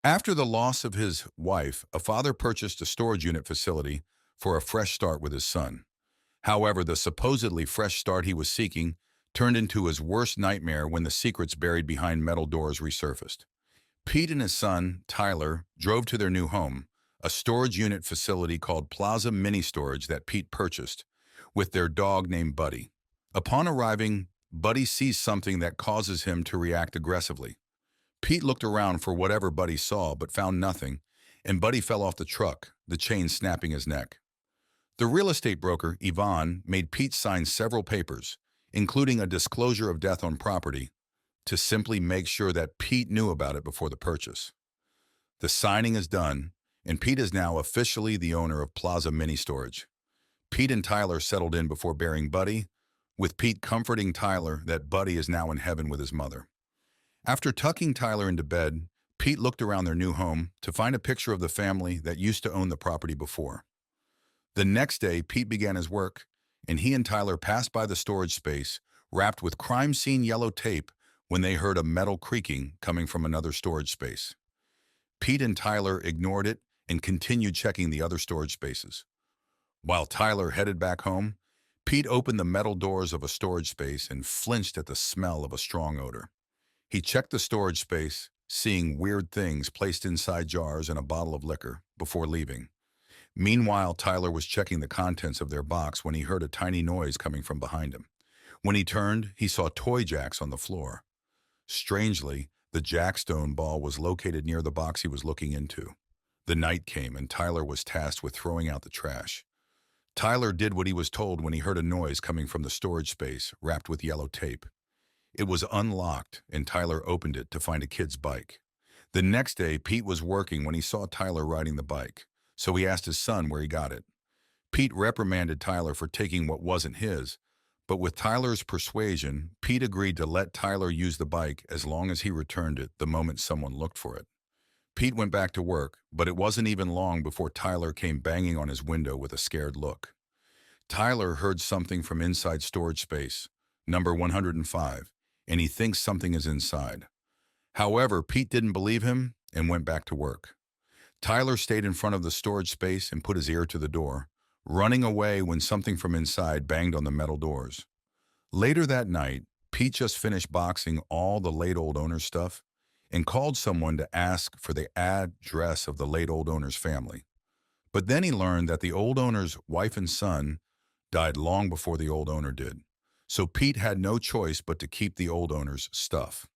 After the loss of his wife, a father purchased a storage unit facility for a fresh start with his son. However, the supposedly fresh start he was seeking turned into his worst nightmare when the secrets buried behind metal doors resurfaced. Pete and his son, Tyler, drove to their new home, a storage unit facility called Plaza Mini Storage that Pete purchased, with their dog named Buddy. Upon arriving, Buddy sees something that causes him to react aggressively. Pete looked around for whatever Buddy saw but found nothing, and Buddy fell off the truck, the chain snapping his neck. The real estate broker, Yvonne, made Pete sign several papers, including a disclosure of death on property, to simply make sure that Pete knew about it before the purchase. The signing is done, and Pete is now officially the owner of Plaza Mini Storage. Pete and Tyler settled in before burying Buddy, with Pete comforting Tyler that Buddy is now in heaven with his mother. After tucking Tyler into bed, Pete looked around their new home to find a picture of the family that used to own the property before. The next day, Pete began his work, and he and Tyler passed by the storage space, wrapped with crime scene yellow tape, when they heard a metal creaking coming from another storage space. Pete and Tyler ignored it and continued checking the other storage spaces. While Tyler headed back home, Pete opened the metal doors of a storage space and flinched at the smell of a strong odor. He checked the storage space, seeing weird things placed inside jars and a bottle of liquor, before leaving. Meanwhile, Tyler was checking the contents of their box when he heard a tiny noise coming from behind him. When he turned, he saw toy jacks on the floor. Strangely, the jackstone ball was located near the box he was looking into. The night came, and Tyler was tasked with throwing out the trash. Tyler did what he was told when he heard a noise coming from the storage space, wrapped with yellow tape. It was unlocked, and Tyler opened it to find a kid's bike. The next day, Pete was working when he saw Tyler riding the bike, so he asked his son where he got it. Pete reprimanded Tyler for taking what wasn't his, but with Tyler's persuasion, Pete agreed to let Tyler use the bike as long as he returned it the moment someone looked for it. Pete went back to work, but it wasn't even long before Tyler came banging on his window with a scared look. Tyler heard something from inside storage space, number 105, and he thinks something is inside. However, Pete didn't believe him and went back to work. Tyler stayed in front of the storage space and put his ear to the door, running away when something from inside banged on the metal doors. Later that night, Pete just finished boxing all the late old owner's stuff and called someone to ask for the address of the late old owner's family. But then he learned that the old owner's wife and son died long before the old owner did, so Pete had no choice but to keep the old owner's stuff.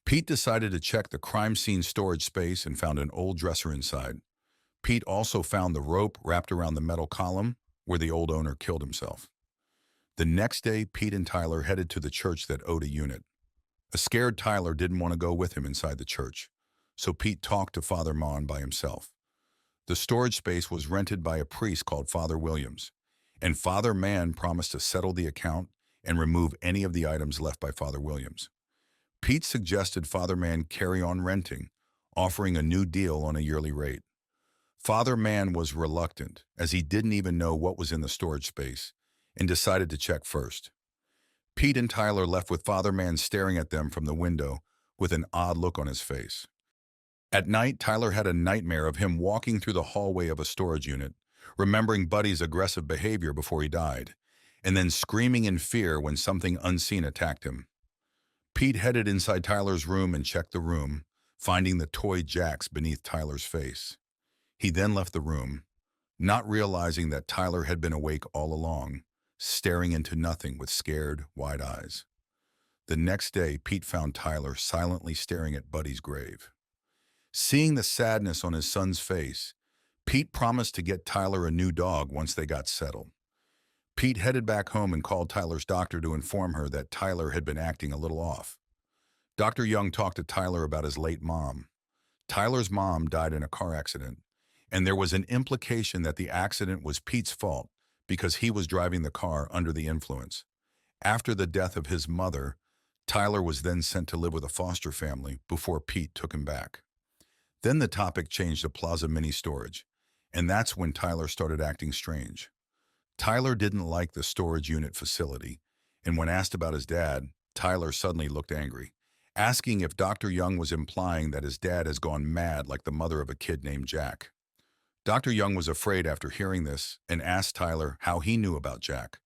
Pete decided to check the crime scene storage space and found an old dresser inside. Pete also found the rope wrapped around the metal column where the old owner killed himself. The next day, Pete and Tyler headed to the church that owed a unit. A scared Tyler didn't want to go with him inside the church, so Pete talked to Father Mon by himself. The storage space was rented by a priest called Father Williams, and Father Mann promised to settle the account and remove any of the items left by Father Williams. Pete suggested Father Mann carry on renting, offering a new deal on a yearly rate. Father Mann was reluctant, as he didn't even know what was in the storage space, and decided to check first. Pete and Tyler left with Father Mann staring at them from the window with an odd look on his face. At night, Tyler had a nightmare of him walking through the hallway of a storage unit, remembering Buddy's aggressive behavior before he died, and then screaming in fear when something unseen attacked him. Pete headed inside Tyler's room and checked the room, finding the toy jacks beneath Tyler's face. He then left the room, not realizing that Tyler had been awake all along, staring into nothing with scared, wide eyes. The next day, Pete found Tyler silently staring at Buddy's grave. Seeing the sadness on his son's face, Pete promised to get Tyler a new dog once they got settled. Pete headed back home and called Tyler's doctor to inform her that Tyler had been acting a little off. Dr. Young talked to Tyler about his late mom. Tyler's mom died in a car accident, and there was an implication that the accident was Pete's fault because he was driving the car under the influence. After the death of his mother, Tyler was then sent to live with a foster family before Pete took him back. Then the topic changed to Plaza Mini Storage, and that's when Tyler started acting strange. Tyler didn't like the storage unit facility, and when asked about his dad, Tyler suddenly looked angry, asking if Dr. Young was implying that his dad has gone mad like the mother of a kid named Jack. Dr. Young was afraid after hearing this and asked Tyler how he knew about Jack,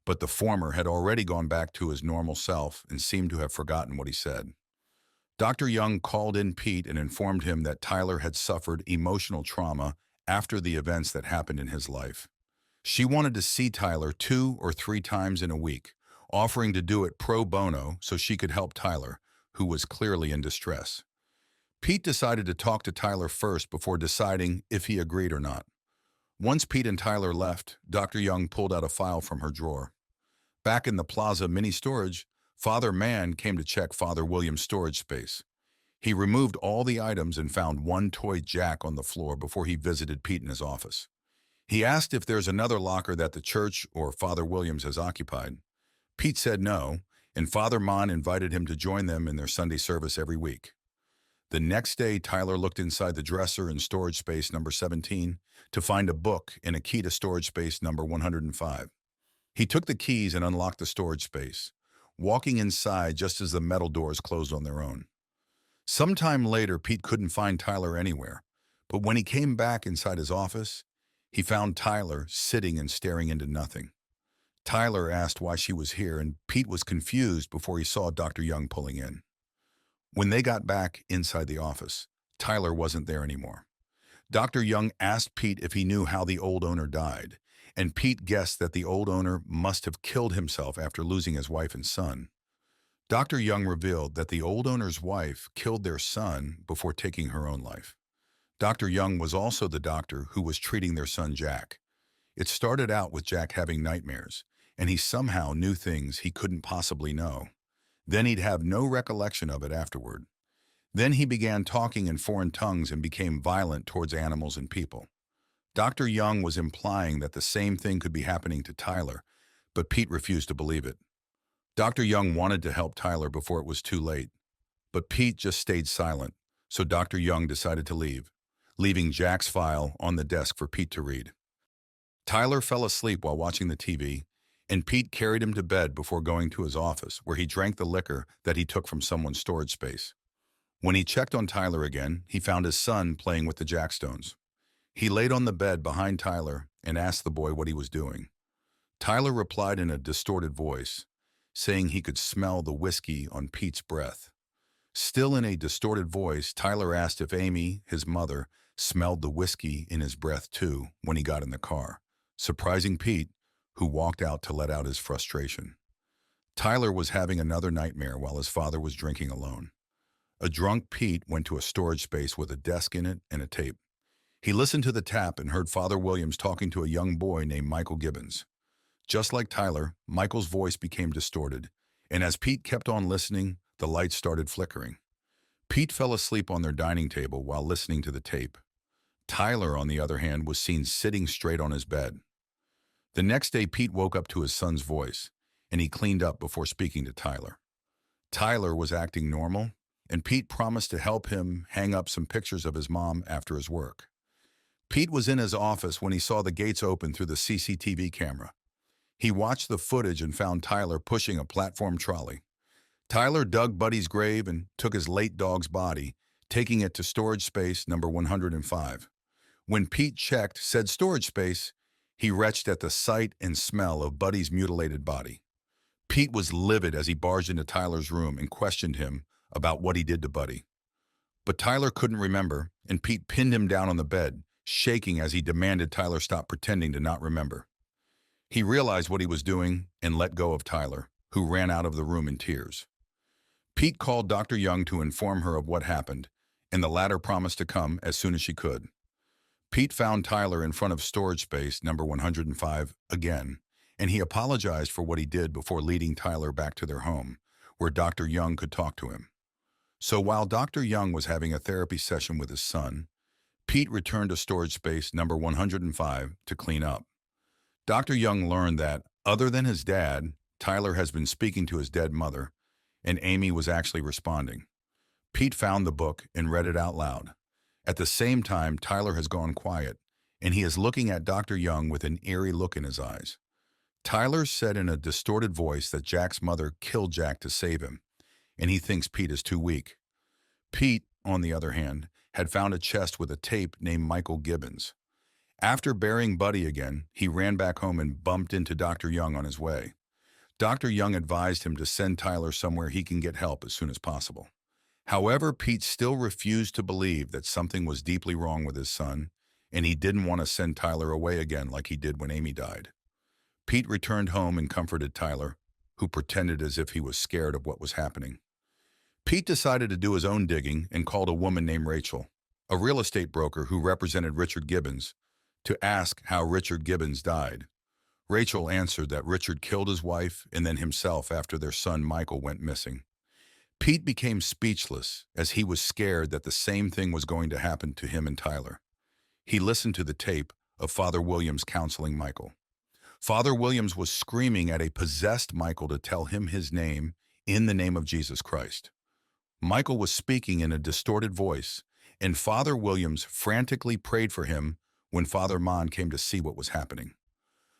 but the former had already gone back to his normal self and seemed to have forgotten what he said. Dr. Young called in Pete and informed him that Tyler had suffered emotional trauma after the events that happened in his life. She wanted to see Tyler 2 or 3 times in a week, offering to do it pro bono so she could help Tyler, who was clearly in distress. Pete decided to talk to Tyler first before deciding if he agreed or not. Once Pete and Tyler left, Dr. Young pulled out a file from her drawer. Back in the plaza mini storage, Father Mann came to check Father William's storage space. He removed all the items and found one toy Jack on the floor before he visited Pete in his office. He asked if there's another locker that the church or Father Williams has occupied. Pete said no, and Father Mann invited him to join them in their Sunday service every week. The next day, Tyler looked inside the dresser in storage space number 17 to find a book and a key to storage space number 105. He took the keys and unlocked the storage space, walking inside just as the metal doors closed on their own. Sometime later, Pete couldn't find Tyler anywhere, but when he came back inside his office, he found Tyler sitting and staring into nothing. Tyler asked why she was here, and Pete was confused before he saw Dr. Young pulling in. When they got back inside the office, Tyler wasn't there anymore. Dr. Young asked Pete if he knew how the old owner died, and Pete guessed that the old owner must have killed himself after losing his wife and son. Dr. Young revealed that the old owner's wife killed their son before taking her own life. Dr. Young was also the doctor who was treating their son Jack. It started out with Jack having nightmares, and he somehow knew things he couldn't possibly know. Then he'd have no recollection of it afterward. Then he began talking in foreign tongues and became violent towards animals and people. Dr. Young was implying that the same thing could be happening to Tyler, but Pete refused to believe it. Dr. Young wanted to help Tyler before it was too late, but Pete just stayed silent, so Dr. Young decided to leave, leaving Jack's file on the desk for Pete to read. Tyler fell asleep while watching the TV, and Pete carried him to bed before going to his office, where he drank the liquor that he took from someone's storage space. When he checked on Tyler again, he found his son playing with the Jackstones. He laid on the bed behind Tyler and asked the boy what he was doing. Tyler replied in a distorted voice, saying he could smell the whiskey on Pete's breath. Still in a distorted voice, Tyler asked if Amy, his mother, smelled the whiskey in his breath too when he got in the car, surprising Pete, who walked out to let out his frustration. Tyler was having another nightmare while his father was drinking alone. A drunk Pete went to a storage space with a desk in it and a tape. He listened to the tap and heard Father Williams talking to a young boy named Michael Gibbons. Just like Tyler, Michael's voice became distorted, and as Pete kept on listening, the lights started flickering. Pete fell asleep on their dining table while listening to the tape. Tyler, on the other hand, was seen sitting straight on his bed. The next day, Pete woke up to his son's voice, and he cleaned up before speaking to Tyler. Tyler was acting normal, and Pete promised to help him hang up some pictures of his mom after his work. Pete was in his office when he saw the gates open through the CCTV camera. He watched the footage and found Tyler pushing a platform trolley. Tyler dug Buddy's grave and took his late dog's body, taking it to storage space number 105. When Pete checked said storage space, he retched at the sight and smell of Buddy's mutilated body. Pete was livid as he barged into Tyler's room and questioned him about what he did to Buddy. But Tyler couldn't remember, and Pete pinned him down on the bed, shaking as he demanded Tyler stop pretending to not remember. He realized what he was doing and let go of Tyler, who ran out of the room in tears. Pete called Dr. Young to inform her of what happened, and the latter promised to come as soon as she could. Pete found Tyler in front of storage space number 105 again, and he apologized for what he did before leading Tyler back to their home, where Dr. Young could talk to him. So while Dr. Young was having a therapy session with his son, Pete returned to storage space number 105 to clean up. Dr. Young learned that, other than his dad, Tyler has been speaking to his dead mother, and Amy was actually responding. Pete found the book and read it out loud. At the same time, Tyler has gone quiet, and he is looking at Dr. Young with an eerie look in his eyes. Tyler said in a distorted voice that Jack's mother killed Jack to save him, and he thinks Pete is too weak. Pete, on the other hand, had found a chest with a tape named Michael Gibbons. After burying Buddy again, he ran back home and bumped into Dr. Young on his way. Dr. Young advised him to send Tyler somewhere he can get help as soon as possible. However, Pete still refused to believe that something was deeply wrong with his son, and he didn't want to send Tyler away again like he did when Amy died. Pete returned home and comforted Tyler, who pretended as if he was scared of what was happening. Pete decided to do his own digging and called a woman named Rachel, a real estate broker who represented Richard Gibbons, to ask how Richard Gibbons died. Rachel answered that Richard killed his wife and then himself after their son Michael went missing. Pete became speechless as he was scared that the same thing was going to happen to him and Tyler. He listened to the tape of Father Williams counseling Michael. Father Williams was screaming at a possessed Michael to tell him his name in the name of Jesus Christ. Michael was speaking in a distorted voice, and Father Williams frantically prayed for him when Father Mon came to see what was happening.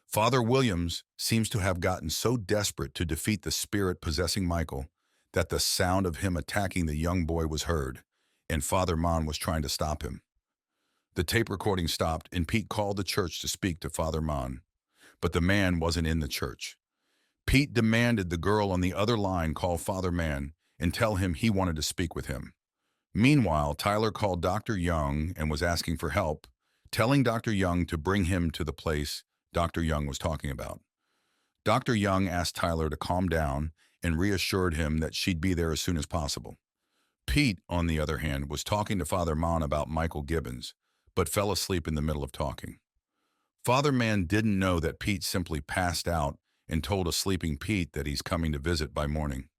Father Williams seems to have gotten so desperate to defeat the spirit possessing Michael that the sound of him attacking the young boy was heard, and Father Mon was trying to stop him. The tape recording stopped, and Pete called the church to speak to Father Mon, but the man wasn't in the church. Pete demanded the girl on the other line call Father Mann and tell him he wanted to speak with him. Meanwhile, Tyler called Dr. Young and was asking for help, telling Dr. Young to bring him to the place Dr. Young was talking about. Dr. Young asked Tyler to calm down and reassured him that she'd be there as soon as possible. Pete, on the other hand, was talking to Father Mann about Michael Gibbons, but fell asleep in the middle of talking. Father Mann didn't know that Pete simply passed out and told a sleeping Pete that he's coming to visit by morning.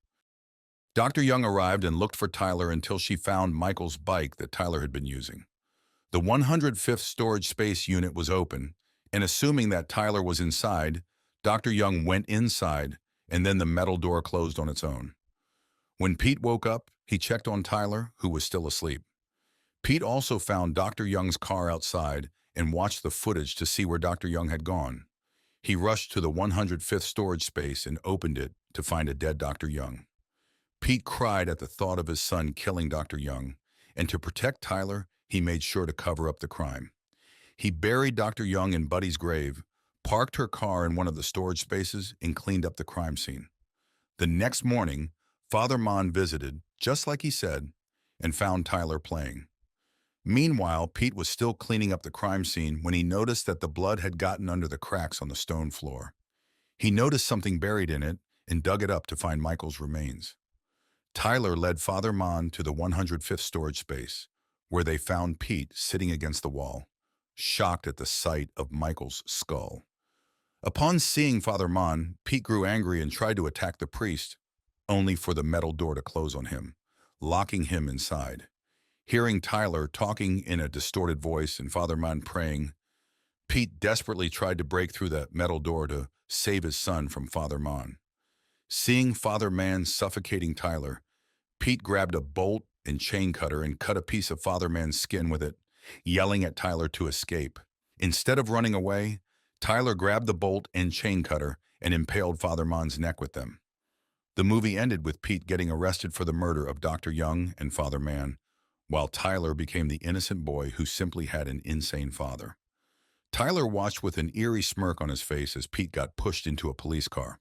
Dr. Young arrived and looked for Tyler until she found Michael's bike that Tyler had been using. The 105th storage space unit was open, and assuming that Tyler was inside, Dr. Young went inside, and then the metal door closed on its own. When Pete woke up, he checked on Tyler, who was still asleep. Pete also found Dr. Young's car outside and watched the footage to see where Dr. Young had gone. He rushed to the 105th storage space and opened it to find a dead Dr. Young. Pete cried at the thought of his son killing Dr. Young, and to protect Tyler, he made sure to cover up the crime. He buried Dr. Young in Buddy's grave, parked her car in one of the storage spaces, and cleaned up the crime scene. The next morning, Father Mon visited, just like he said, and found Tyler playing. Meanwhile, Pete was still cleaning up the crime scene when he noticed that the blood had gotten under the cracks on the stone floor. He noticed something buried in it and dug it up to find Michael's remains. Tyler led Father Mon to the 105th storage space, where they found Pete sitting against the wall, shocked at the sight of Michael's skull. Upon seeing Father Mon, Pete grew angry and tried to attack the priest, only for the metal door to close on him, locking him inside. Hearing Tyler talking in a distorted voice and Father Mon praying, Pete desperately tried to break through the metal door to save his son from Father Mon. Seeing Father Mann suffocating Tyler, Pete grabbed a bolt and chain cutter and cut a piece of Father Mann's skin with it, yelling at Tyler to escape. Instead of running away, Tyler grabbed the bolt and chain cutter and impaled Father Mann's neck with them. The movie ended with Pete getting arrested for the murder of Dr. Young and Father Mann, while Tyler became the innocent boy who simply had an insane father. Tyler watched with an eerie smirk on his face as Pete got pushed into a police car.